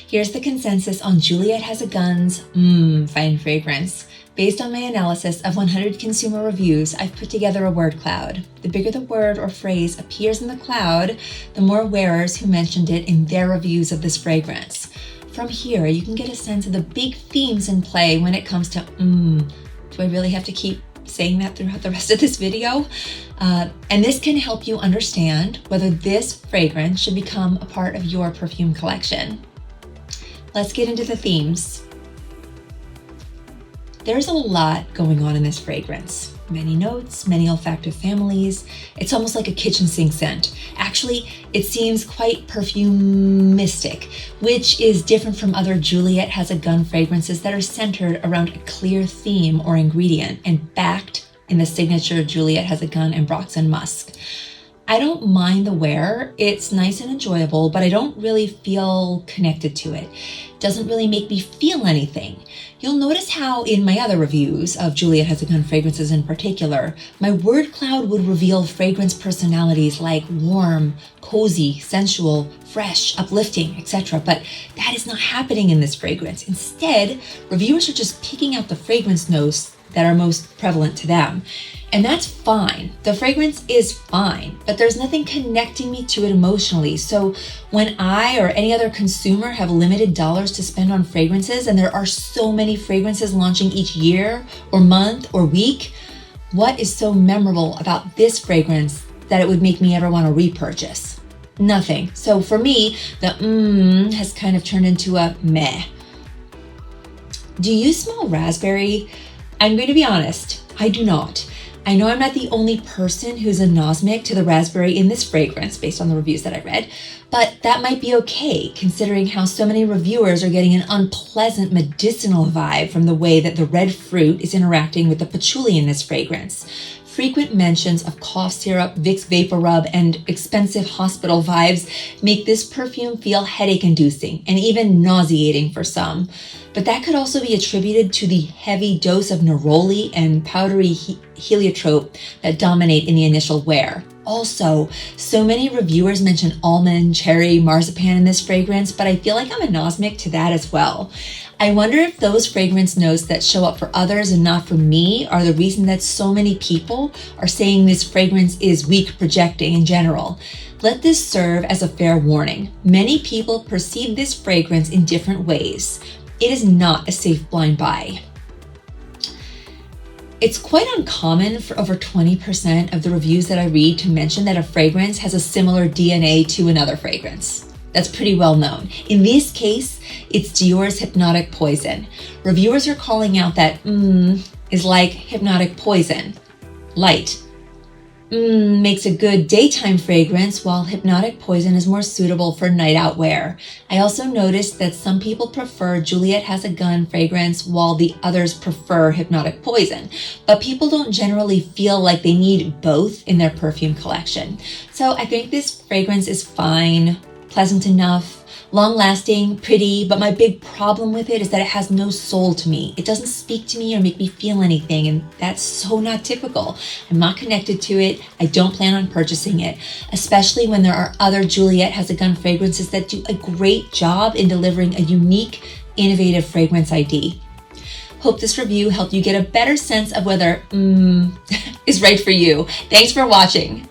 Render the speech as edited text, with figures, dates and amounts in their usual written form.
Here's the consensus on Juliette Has a Gun's fine fragrance. Based on my analysis of 100 consumer reviews, I've put together a word cloud. The bigger the word or phrase appears in the cloud, the more wearers who mentioned it in their reviews of this fragrance. From here, you can get a sense of the big themes in play when it comes to Do I really have to keep saying that throughout the rest of this video? And this can help you understand whether this fragrance should become a part of your perfume collection. Let's get into the themes. There's a lot going on in this fragrance. Many notes, many olfactive families. It's almost like a kitchen sink scent. Actually, it seems quite perfumistic, which is different from other Juliette Has a Gun fragrances that are centered around a clear theme or ingredient and backed in the signature Juliette Has a Gun ambroxan musk. I don't mind the wear. It's nice and enjoyable, but I don't really feel connected to it. Doesn't really make me feel anything. You'll notice how in my other reviews of Juliette Has a Gun fragrances in particular, my word cloud would reveal fragrance personalities like warm, cozy, sensual, fresh, uplifting, etc. But that is not happening in this fragrance. Instead, reviewers are just picking out the fragrance notes that are most prevalent to them. And that's fine. The fragrance is fine, but there's nothing connecting me to it emotionally. So when I or any other consumer have limited dollars to spend on fragrances, and there are so many fragrances launching each year or month or week, what is so memorable about this fragrance that it would make me ever want to repurchase? Nothing. So for me, the has kind of turned into a meh. Do you smell raspberry? I'm going to be honest, I do not. I know I'm not the only person who's anosmic to the raspberry in this fragrance based on the reviews that I read, but that might be okay considering how so many reviewers are getting an unpleasant medicinal vibe from the way that the red fruit is interacting with the patchouli in this fragrance. Frequent mentions of cough syrup, Vicks Vapor Rub, and expensive hospital vibes make this perfume feel headache-inducing and even nauseating for some. But that could also be attributed to the heavy dose of neroli and powdery heliotrope that dominate in the initial wear. Also, so many reviewers mention almond, cherry, marzipan in this fragrance, but I feel like I'm anosmic to that as well. I wonder if those fragrance notes that show up for others and not for me are the reason that so many people are saying this fragrance is weak projecting in general. Let this serve as a fair warning. Many people perceive this fragrance in different ways. It is not a safe blind buy. It's quite uncommon for over 20% of the reviews that I read to mention that a fragrance has a similar DNA to another fragrance. That's pretty well known. In this case, it's Dior's Hypnotic Poison. Reviewers are calling out that is like hypnotic poison. Light. Makes a good daytime fragrance, while Hypnotic Poison is more suitable for night out wear. I also noticed that some people prefer Juliette Has a Gun fragrance while the others prefer Hypnotic Poison, but people don't generally feel like they need both in their perfume collection. So I think this fragrance is fine, pleasant enough, long-lasting, pretty, but my big problem with it is that it has no soul to me. It doesn't speak to me or make me feel anything, and that's so not typical. I'm not connected to it. I don't plan on purchasing it, especially when there are other Juliette Has a Gun fragrances that do a great job in delivering a unique, innovative fragrance ID. Hope this review helped you get a better sense of whether is right for you. Thanks for watching.